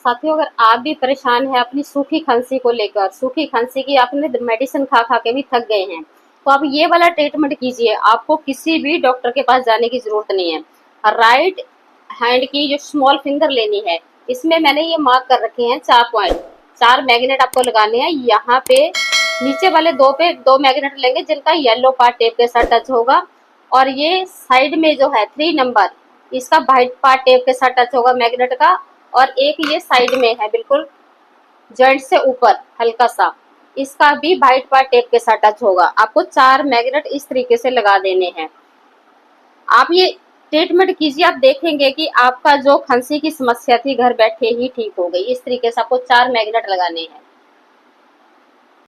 साथियों, अगर आप भी परेशान हैं अपनी सूखी खांसी को लेकर, सूखी खांसी की आपने मेडिसिन खा खा के भी थक गए हैं, तो आप ये वाला ट्रीटमेंट कीजिए। आपको किसी भी डॉक्टर के पास जाने की जरूरत नहीं है। राइट हैंड की जो स्मॉल फिंगर लेनी है, इसमें मैंने ये मार्क कर रखे हैं 4 पॉइंट। 4 मैग्नेट आपको लगाने हैं। यहाँ पे नीचे वाले दो पे 2 मैग्नेट लेंगे जिनका येलो पार्ट टेप के साथ टच होगा, और ये साइड में जो है 3 नंबर, इसका व्हाइट पार्ट टेप के साथ टच होगा मैग्नेट का, और एक ये साइड में है बिल्कुल जॉइंट से ऊपर हल्का सा, इसका भी व्हाइट पार्ट टेप के साथ टच होगा। आपको 4 मैग्नेट इस तरीके से लगा देने हैं। आप ये ट्रीटमेंट कीजिए, आप देखेंगे कि आपका जो खांसी की समस्या थी घर बैठे ही ठीक हो गई। इस तरीके से आपको 4 मैग्नेट लगाने हैं।